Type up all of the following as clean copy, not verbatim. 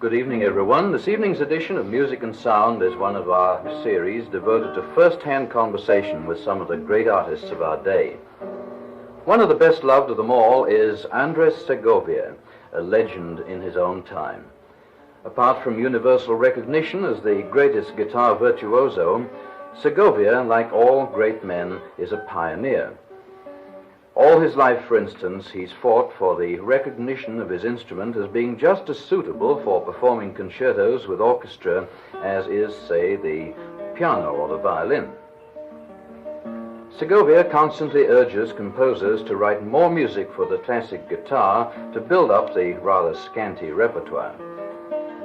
Good evening, everyone. This evening's edition of Music and Sound is one of our series devoted to first-hand conversation with some of the great artists of our day. One of the best loved of them all is Andres Segovia, a legend in his own time. Apart from universal recognition as the greatest guitar virtuoso, Segovia, like all great men, is a pioneer. All his life, for instance, he's fought for the recognition of his instrument as being just as suitable for performing concertos with orchestra as is, say, the piano or the violin. Segovia constantly urges composers to write more music for the classic guitar to build up the rather scanty repertoire.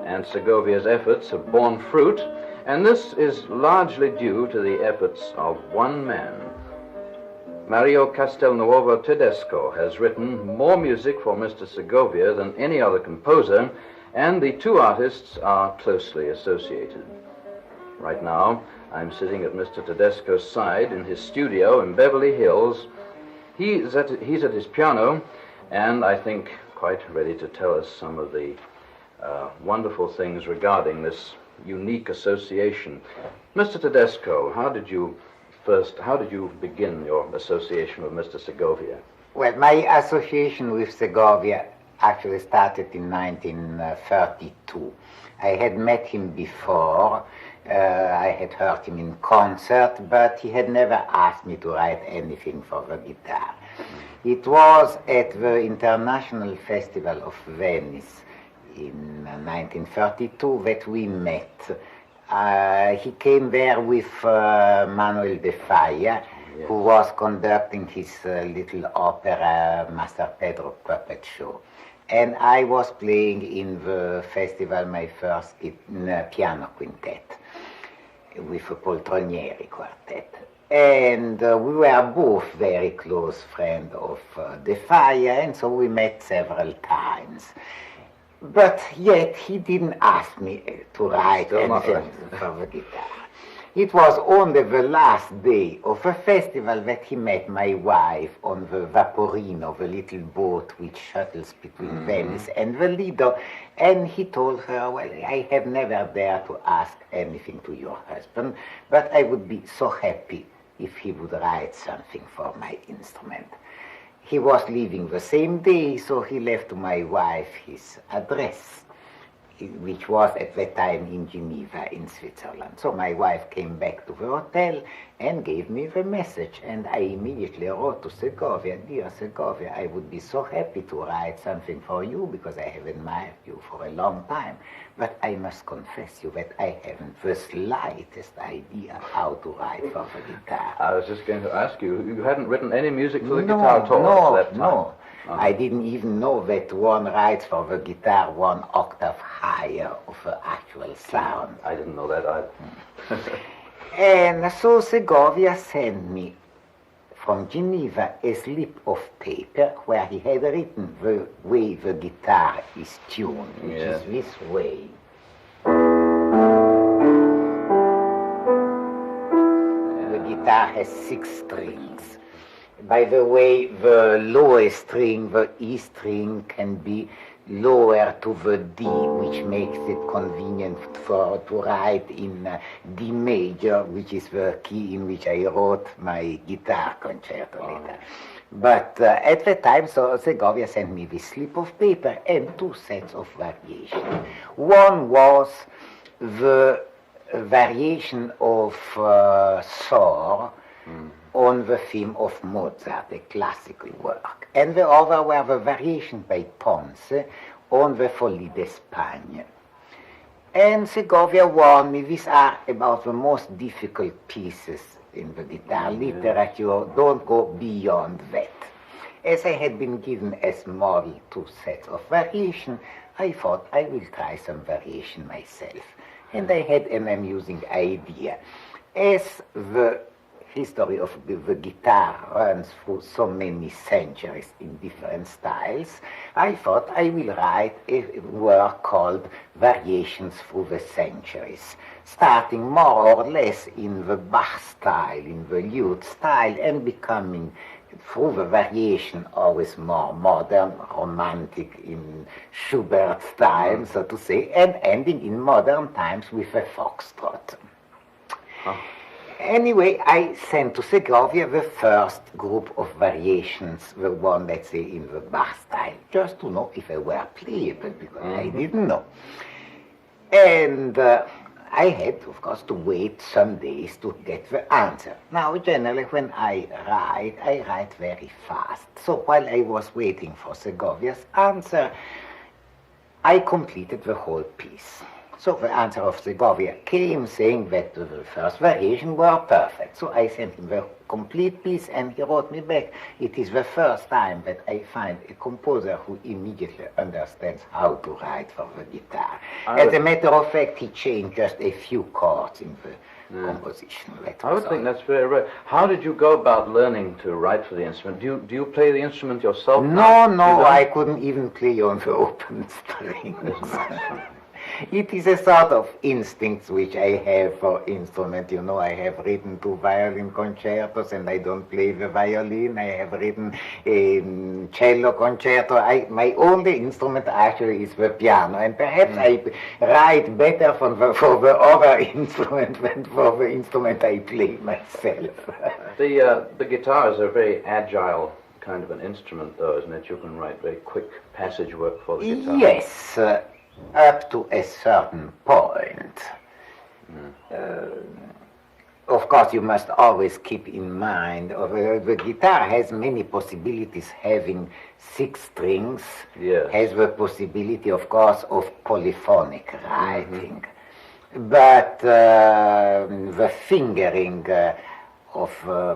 And Segovia's efforts have borne fruit, and this is largely due to the efforts of one man. Castelnuovo Tedesco has written more music for Mr. Segovia than any other composer, and the two artists are closely associated. Right now, I'm sitting at Mr. Tedesco's side in his studio in Beverly Hills. He's at his piano, and I think quite ready to tell us some of the wonderful things regarding this unique association. Mr. Tedesco, how did you begin your association with Mr. Segovia? Well, my association with Segovia actually started in 1932. I had met him before. I had heard him in concert, but he had never asked me to write anything for the guitar. It was at the International Festival of Venice in 1932 that we met. He came there with Manuel de Falla, yes, who was conducting his little opera Master Pedro puppet show. And I was playing in the festival my first piano quintet with a Poltronieri quartet. And we were both very close friends of de Falla, and so we met several times. But yet he didn't ask me to write anything for the guitar. It was only the last day of a festival that he met my wife on the Vaporino, the little boat which shuttles between Venice and the Lido, and he told her, well, I have never dared to ask anything to your husband, but I would be so happy if he would write something for my instrument. He was leaving the same day, so he left to my wife his address, which was at that time in Geneva, in Switzerland. So my wife came back to the hotel and gave me the message, and I immediately wrote to Segovia, dear Segovia, I would be so happy to write something for you because I have admired you for a long time, but I must confess you that I haven't the slightest idea how to write for the guitar. I was just going to ask you, you hadn't written any music for the guitar at all at that time? No. I didn't even know that one writes for the guitar 1 octave higher of the actual sound. I didn't know that either. And so Segovia sent me from Geneva a slip of paper where he had written the way the guitar is tuned, which is this way. The guitar has 6 strings. By the way, the lowest string, the E string, can be lower to the D, which makes it convenient to write in D major, which is the key in which I wrote my guitar concerto later. But at the time, so Segovia sent me this slip of paper and 2 sets of variations. One was the variation of Sor, on the theme of Mozart, a classical work. And the other were the variation by Ponce on the Folie d'Espagne. And Segovia warned me, these are about the most difficult pieces in the guitar literature, don't go beyond that. As I had been given as model 2 sets of variation, I thought I will try some variation myself. And I had an amusing idea. As the history of the guitar runs through so many centuries in different styles, I thought I will write a work called Variations Through the Centuries, starting more or less in the Bach style, in the lute style, and becoming through the variation, always more modern, romantic in Schubert's time, so to say, and ending in modern times with a foxtrot. Oh. Anyway, I sent to Segovia the first group of variations, the one, let's say, in the bar style, just to know if they were playable, because I didn't know. And I had, of course, to wait some days to get the answer. Now, generally, when I write very fast. So while I was waiting for Segovia's answer, I completed the whole piece. So the answer of Segovia came saying that the first variation were perfect. So I sent him the complete piece and he wrote me back, it is the first time that I find a composer who immediately understands how to write for the guitar. As a matter of fact, he changed just a few chords in the composition. I would think that's very rare. How did you go about learning to write for the instrument? Do you play the instrument yourself? No, I couldn't even play on the open strings. It is a sort of instinct which I have for instrument. You know, I have written 2 violin concertos and I don't play the violin. I have written a cello concerto. My only instrument actually is the piano, and perhaps I write better for the other instrument than for the instrument I play myself. The guitar is a very agile kind of an instrument, though, isn't it? You can write very quick passage work for the guitar. Yes. Up to a certain point. Of course, you must always keep in mind, the guitar has many possibilities, having 6 strings, has the possibility, of course, of polyphonic writing. But the fingering of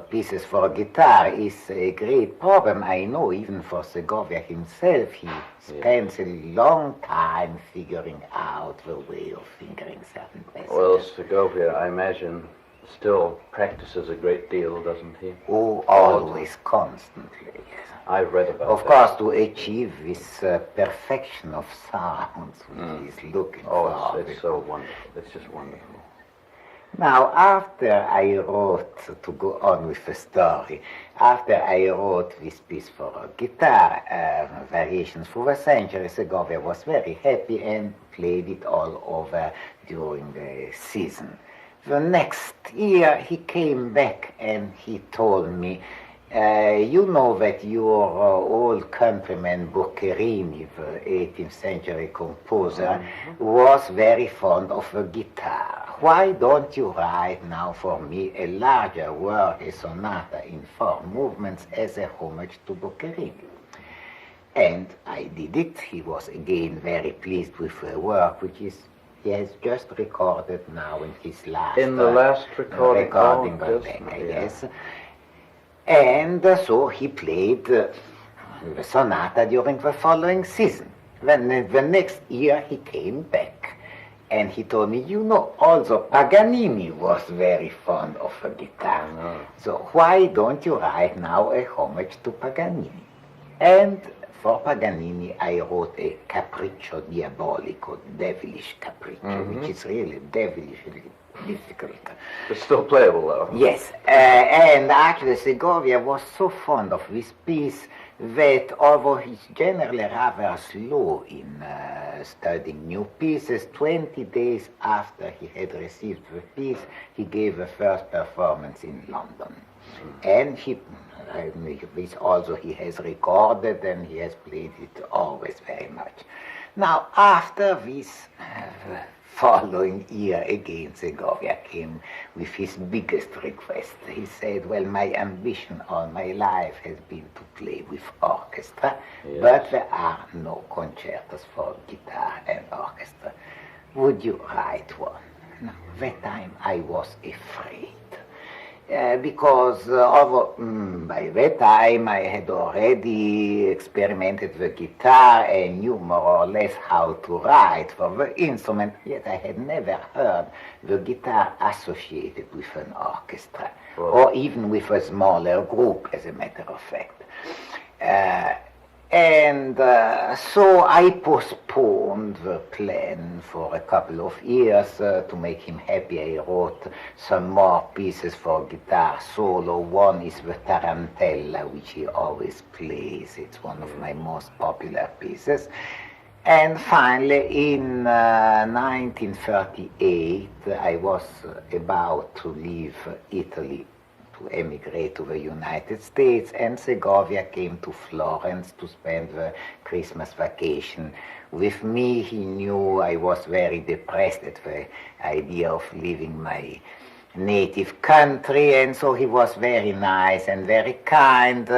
pieces for guitar is a great problem. I know even for Segovia himself, he spends a long time figuring out the way of fingering certain passages. Well, Segovia, I imagine, still practices a great deal, doesn't he? Oh, always, constantly. I've read about Of course, to achieve this perfection of sounds which he's looking for. Oh, it's so wonderful. It's just wonderful. Now, after I wrote, to go on with the story, after I wrote this piece for guitar, Variations through the Century, Segovia was very happy and played it all over during the season. The next year he came back and he told me, you know that your old countryman Boccherini, the 18th century composer, was very fond of the guitar. Why don't you write now for me a larger work, a sonata in 4 movements as a homage to Boccherini? And I did it. He was again very pleased with the work, which is he has just recorded now in his last... In the last recording? Yes. And so he played the sonata during the following season. Then the next year he came back and he told me, you know, also Paganini was very fond of the guitar. So why don't you write now a homage to Paganini? And for Paganini I wrote a Capriccio Diabolico, devilish capriccio, which is really devilishly difficult. It's still playable, though. Yes, and actually Segovia was so fond of this piece that although he's generally rather slow in studying new pieces, 20 days after he had received the piece, he gave the first performance in London. And this also he has recorded and he has played it always very much. Now, after this following year again, Segovia came with his biggest request. He said, well, my ambition all my life has been to play with orchestra, but there are no concertos for guitar and orchestra. Would you write one? Now, that time I was afraid. Because by that time I had already experimented the guitar and knew more or less how to write for the instrument, yet I had never heard the guitar associated with an orchestra, or even with a smaller group, as a matter of fact. And so I postponed the plan for a couple of years to make him happy. I wrote some more pieces for guitar solo. One is the Tarantella, which he always plays. It's one of my most popular pieces. And finally, in 1938, I was about to leave Italy to emigrate to the United States, and Segovia came to Florence to spend the Christmas vacation with me. He knew I was very depressed at the idea of leaving my native country, and so he was very nice and very kind.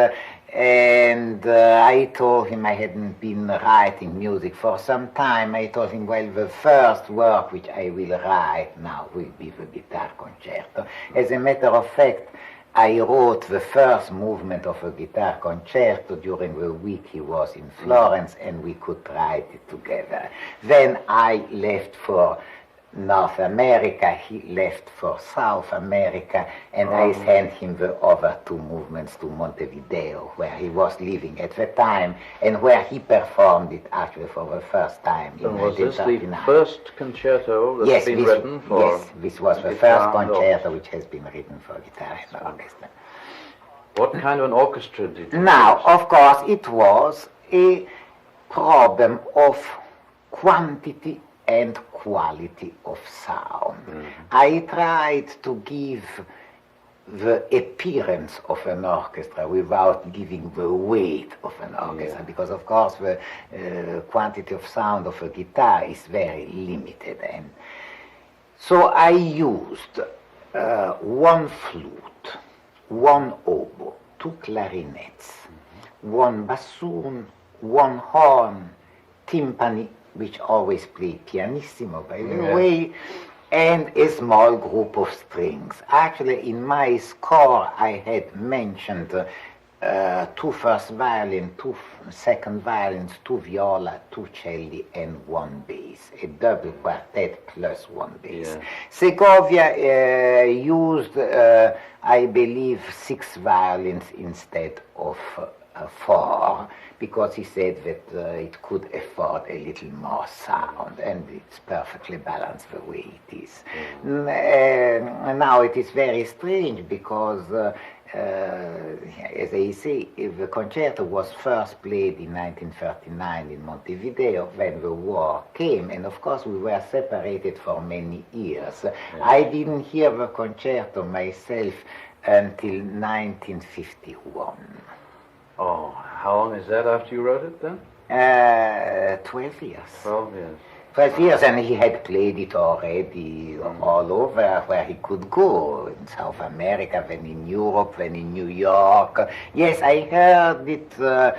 And I told him I hadn't been writing music for some time. I told him, well, the first work which I will write now will be the guitar concerto. As a matter of fact, I wrote the first movement of a guitar concerto during the week he was in Florence, and we could write it together. Then I left for North America, he left for South America, and I sent him the other two movements to Montevideo, where he was living at the time, and where he performed it actually for the first time in 1939. Was this the first concerto that's been written for? Yes, this was the first concerto which has been written for guitar and orchestra. What kind of an orchestra did you Now, use? of course, it was a problem of quantity and quality of sound. I tried to give the appearance of an orchestra without giving the weight of an orchestra, because of course the quantity of sound of a guitar is very limited. And so I used one flute, one oboe, two clarinets, one bassoon, one horn, timpani, which always played pianissimo, by the way, and a small group of strings. Actually, in my score, I had mentioned two first violin, two second violins, two viola, two celli, and one bass, a double quartet plus one bass. Yeah. Segovia used, I believe, 6 violins instead of 4, because he said that it could afford a little more sound, and it's perfectly balanced the way it is. Now it is very strange because, as I say, the concerto was first played in 1939 in Montevideo when the war came, and of course we were separated for many years. I didn't hear the concerto myself until 1951. Oh, how long is that after you wrote it then? 12 years. 12 years. 12 years, and he had played it already all over where he could go, in South America, then in Europe, then in New York. Yes, I heard it I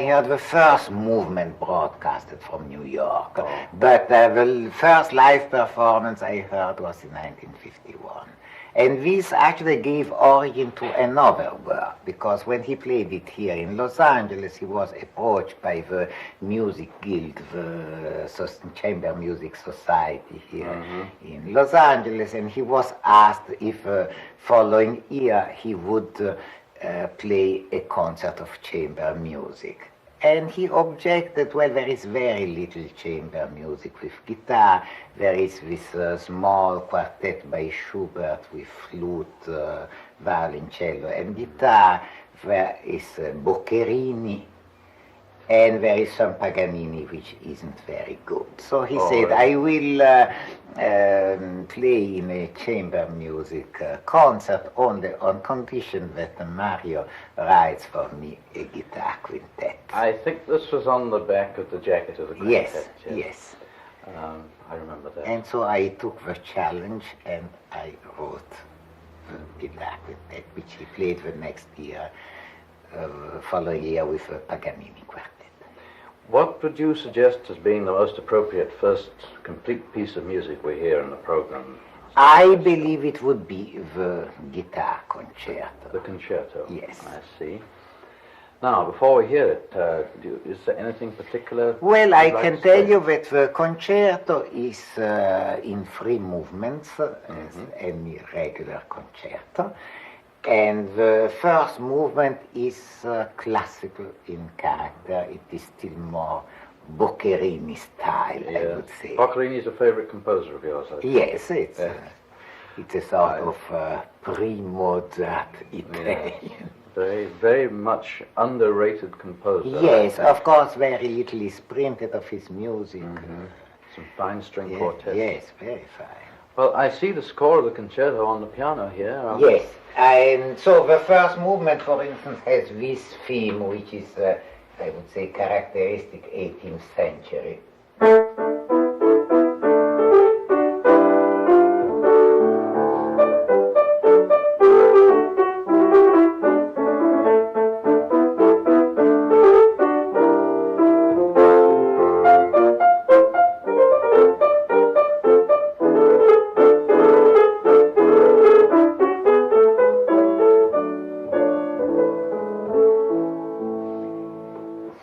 heard the first movement broadcasted from New York, but the first live performance I heard was in 1951. And this actually gave origin to another work, because when he played it here in Los Angeles, he was approached by the Music Guild, the Chamber Music Society here in Los Angeles, and he was asked if following year he would play a concert of chamber music. And he objected, well, there is very little chamber music with guitar. There is this small quartet by Schubert with flute, violoncello, and guitar. There is Boccherini, and there is some Paganini, which isn't very good. So he said, I will play in a chamber music concert only on condition that Mario writes for me a guitar quintet. I think this was on the back of the jacket of the quintet. Yes. I remember that. And so I took the challenge and I wrote the guitar quintet, which he played the next year, following year with a Paganini quartet. What would you suggest as being the most appropriate first complete piece of music we hear in the program? I believe it would be the guitar concerto. The concerto? Yes. I see. Now, before we hear it, is there anything particular? Well, I can tell you that the concerto is in 3 movements, as any regular concerto. And the first movement is classical in character. It is still more Boccherini style, I would say. Boccherini is a favorite composer of yours, I think. Yes, it's a sort of pre-Mozart Italian. Very, very much underrated composer. Yes, of course, very little is printed of his music. Some fine string quartets. Yes, very fine. Well, I see the score of the concerto on the piano here. Yes, and so the first movement, for instance, has this theme, which is, I would say, characteristic 18th century.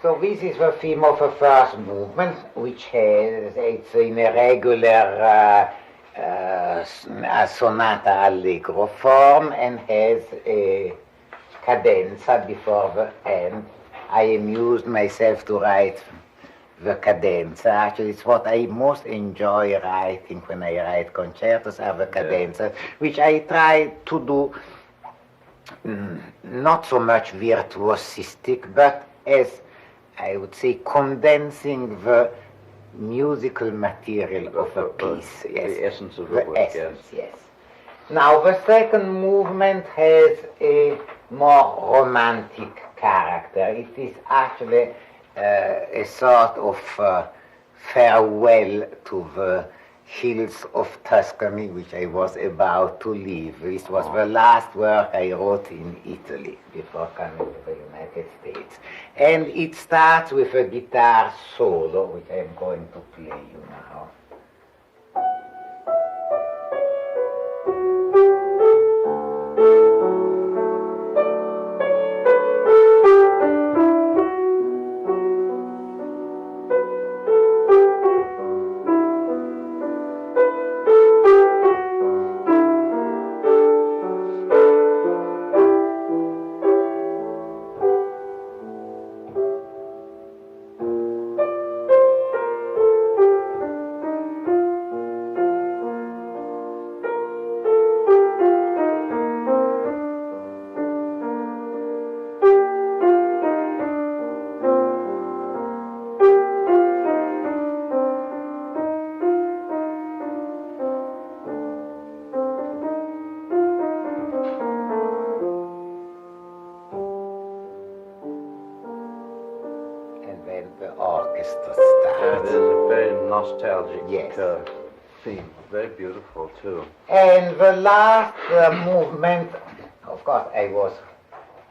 So this is the theme of the first movement, which has, it's in a regular a sonata allegro form and has a cadenza before the end. I amused myself to write the cadenza. Actually, it's what I most enjoy writing when I write concertos, are the cadenza, which I try to do not so much virtuosistic, but as I would say, condensing the musical material of a piece. Yes. The essence of the work, yes. Now, the second movement has a more romantic character. It is actually a sort of farewell to the hills of Tuscany, which I was about to leave. This was the last work I wrote in Italy before coming to the United States. And it starts with a guitar solo, which I am going to play you now. Nostalgic theme, very beautiful too. And the last movement, of course, I was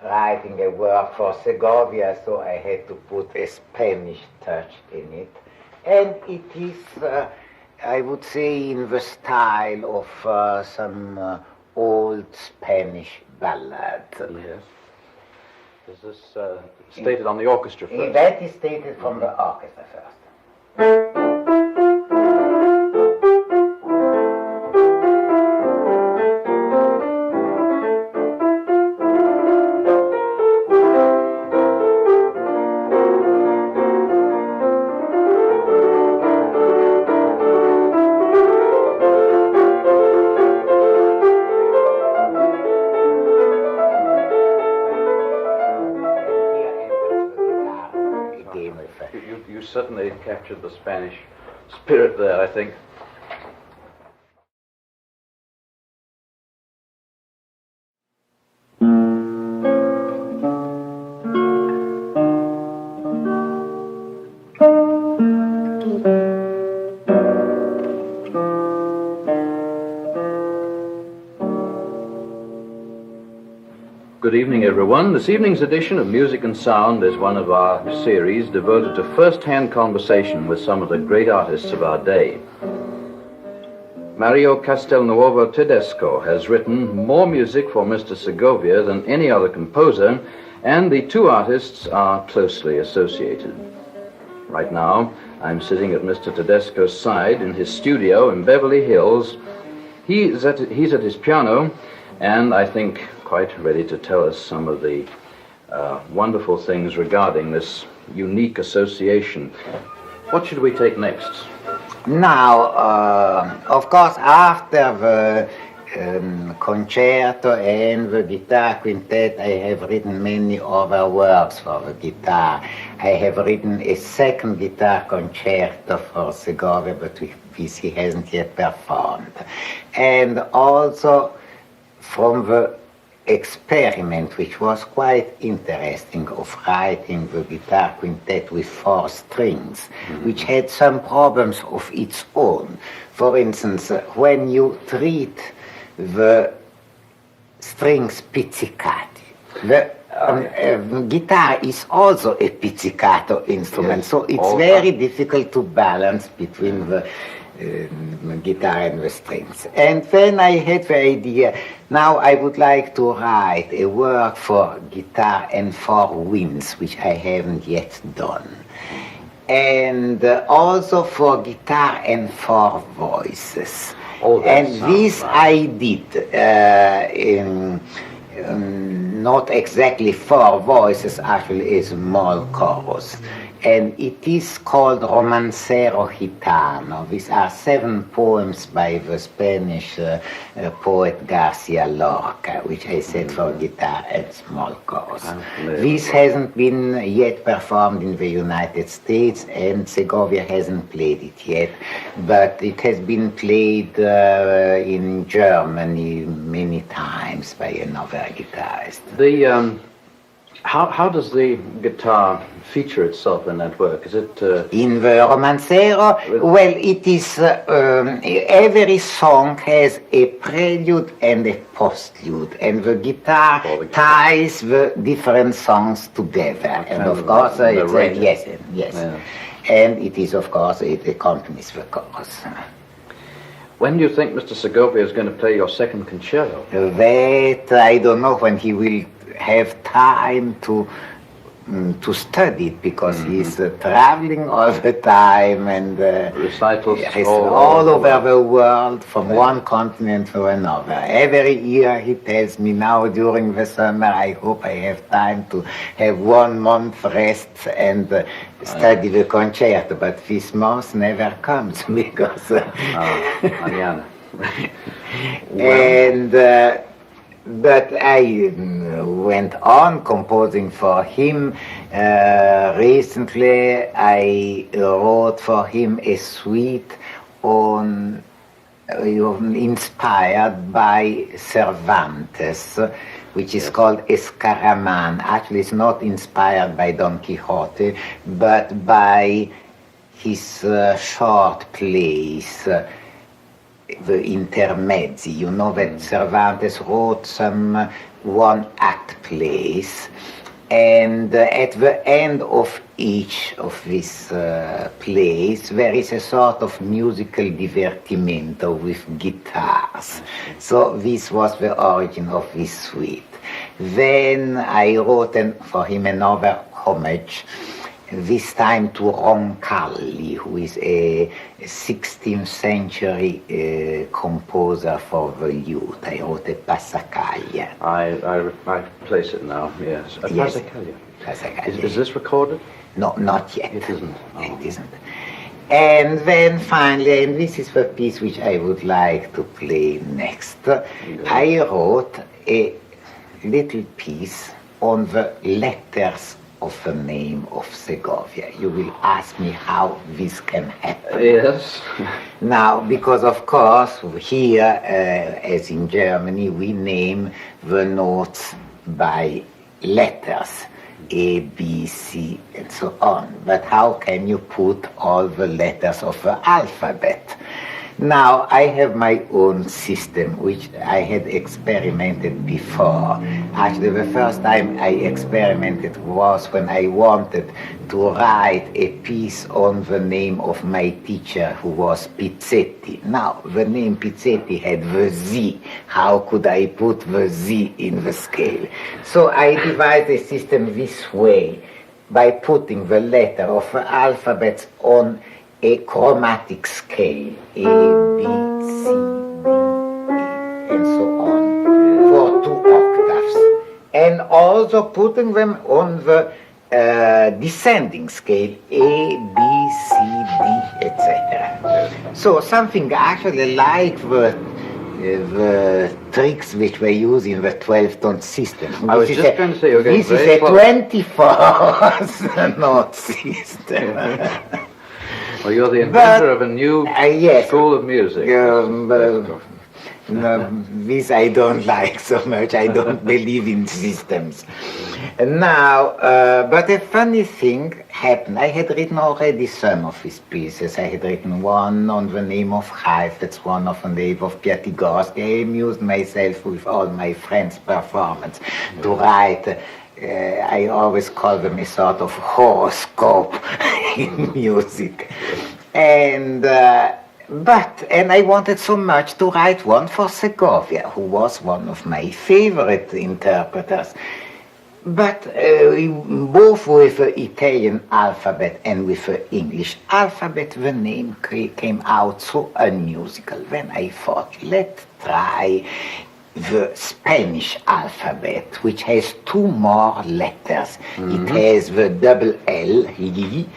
writing a work for Segovia, so I had to put a Spanish touch in it. And it is, I would say, in the style of some old Spanish ballad. Yes. Is this stated on the orchestra first? That is stated from the orchestra first. You certainly captured the Spanish spirit there, I think. Good evening, everyone. This evening's edition of Music and Sound is one of our series devoted to first-hand conversation with some of the great artists of our day. Mario Castelnuovo Tedesco has written more music for Mr. Segovia than any other composer, and the two artists are closely associated. Right now, I'm sitting at Mr. Tedesco's side in his studio in Beverly Hills. He's at his piano, and I think quite ready to tell us some of the wonderful things regarding this unique association. What should we take next? Now, of course, after the concerto and the guitar quintet, I have written many other works for the guitar. I have written a second guitar concerto for Segovia, but this he hasn't yet performed. And also from the experiment, which was quite interesting, of writing the guitar quintet with 4 strings, which had some problems of its own. For instance, when you treat the strings pizzicati, the guitar is also a pizzicato instrument, yes, so it's very difficult to balance between the guitar and the strings. And then I had the idea, now I would like to write a work for guitar and 4 winds, which I haven't yet done. And also for guitar and 4 voices. And this I did not exactly 4 voices, actually a small chorus. And it is called Romancero Gitano. These are 7 poems by the Spanish poet Garcia Lorca, which I said for guitar and small chorus. This hasn't been yet performed in the United States, and Segovia hasn't played it yet, but it has been played in Germany many times by another guitarist. How does the guitar feature itself in that work? Is it in the Romancero? Well, it is every song has a prelude and a postlude, and the guitar ties the different songs together. And of course, yes, yeah. And it is, of course, it accompanies the chorus. When do you think Mr. Segovia is going to play your second concerto? That I don't know when he will have time to study it, because he's traveling all the time and recitals all over the world, from one continent to another. Every year he tells me, now during the summer I hope I have time to have 1 month rest and study the concerto, but this month never comes because and but I went on composing for him. Recently I wrote for him a suite on inspired by Cervantes, which is called Escaraman. Actually, it's not inspired by Don Quixote, but by his short plays, the intermezzi. You know that Cervantes wrote some 1-act plays, and at the end of each of these plays there is a sort of musical divertimento with guitars. So this was the origin of this suite. Then I wrote for him another homage, this time to Roncalli, who is a 16th century composer for the lute. I wrote a Passacaglia. I place it now, yes. A yes. Passacaglia. Is this recorded? No, not yet. It isn't. Oh. It isn't. And then finally, and this is the piece which I would like to play next, I wrote a little piece on the letters of the name of Segovia. You will ask me how this can happen. Yes. Now, because of course here, as in Germany, we name the notes by letters, A, B, C, and so on. But how can you put all the letters of the alphabet? Now, I have my own system, which I had experimented before. Actually, the first time I experimented was when I wanted to write a piece on the name of my teacher, who was Pizzetti. Now, the name Pizzetti had the Z. How could I put the Z in the scale? So I devised a system this way, by putting the letter of the alphabet on a chromatic scale, A, B, C, D, E, and so on, for 2 octaves. also putting them on the descending scale, A, B, C, D, etc. So something actually like the tricks which were used in the 12-tone system. I was just going to say, you're getting this is very a close. 24th note system. Well, you're the inventor of a new yes, school of music. No, this I don't like so much. I don't believe in systems. Now, but a funny thing happened. I had written already some of his pieces. I had written one on the name of Heifetz, one on the name of Piatigorsky. I amused myself with all my friends' performance to write. I always call them a sort of horoscope in music. And I wanted so much to write one for Segovia, who was one of my favorite interpreters. But both with the Italian alphabet and with the English alphabet, the name came out so unmusical. Then I thought, let's try the Spanish alphabet, which has two more letters. Mm-hmm. It has the double L, li,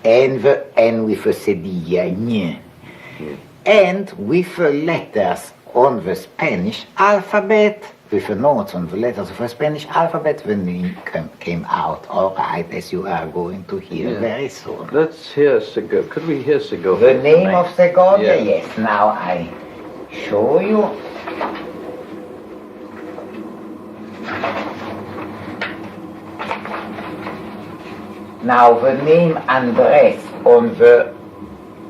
and the N with a cedilla, ñ. And with the letters on the Spanish alphabet, with the notes on the letters of the Spanish alphabet, the name came out all right, as you are going to hear very soon. Let's hear Segovia. Could we hear Segovia? The name of Segovia, yes. Now I show you. Now the name Andres on the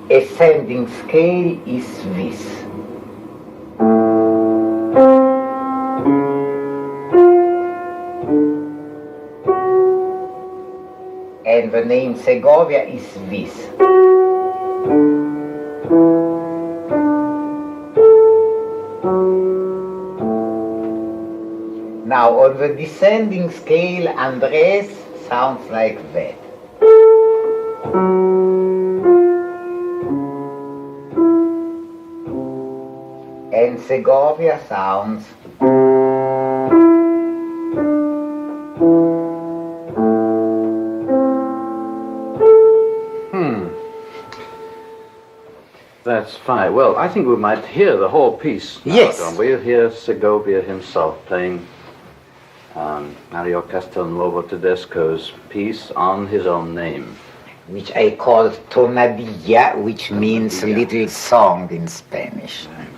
ascending scale is this. And the name Segovia is this. Now on the descending scale, Andres sounds like that. And Segovia sounds. That's fine. Well, I think we might hear the whole piece now, yes. John. We'll hear Segovia himself playing Mario Castelnuovo Tedesco's piece on his own name, which I call tonadilla, which means little song in Spanish. Very nice.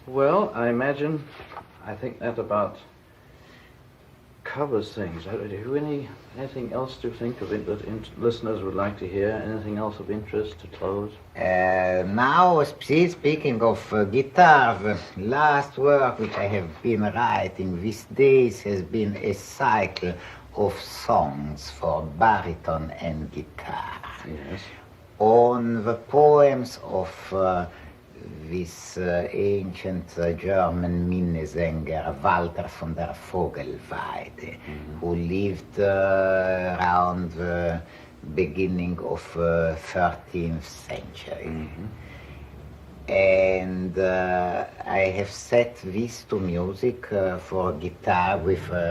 Well, I think that about covers things. Do you anything else to think of it that listeners would like to hear? Anything else of interest to close? Now, speaking of guitar, the last work which I have been writing these days has been a cycle of songs for baritone and guitar. Yes. On the poems of this ancient German Minnesänger Walter von der Vogelweide, who lived around the beginning of 13th century. and I have set this to music for guitar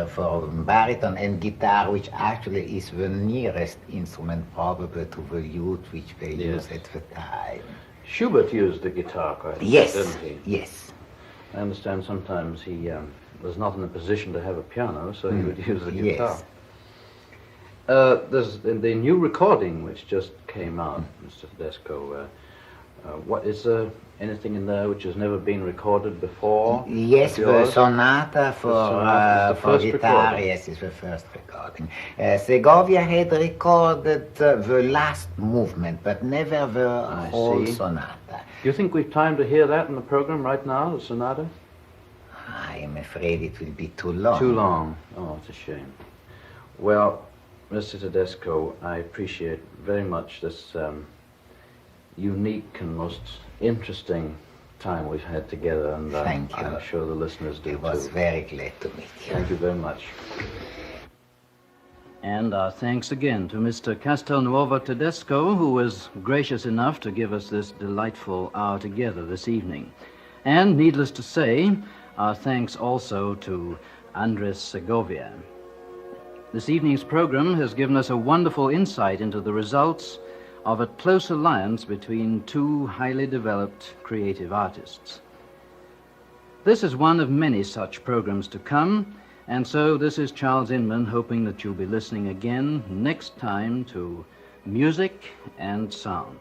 for baritone and guitar, which actually is the nearest instrument probably to the lute which they Yes. used at the time. Schubert used the guitar quite a bit, Yes, didn't he? yes. I understand sometimes he was not in a position to have a piano, so he would use the Yes. guitar. There's the new recording which just came out, Mr. Tedesco. What is anything in there which has never been recorded before? Yes, of the yours? sonata sonata is the for first guitar, recording. yes, is the first recording. Segovia had recorded the last movement, but never the I whole see. sonata. Do you think we've time to hear that in the program right now, the sonata? I am afraid it will be too long. Too long. Oh, it's a shame. Well, Mr. Tedesco, I appreciate very much this unique and most interesting time we've had together, and Thank you. I'm sure the listeners do I was too. very glad to meet you. Thank you very much. And our thanks again to Mr. Castelnuovo Tedesco, who was gracious enough to give us this delightful hour together this evening. And needless to say, our thanks also to Andres Segovia. This evening's program has given us a wonderful insight into the results of a close alliance between two highly developed creative artists. This is one of many such programs to come, and so this is Charles Inman hoping that you'll be listening again next time to Music and Sound.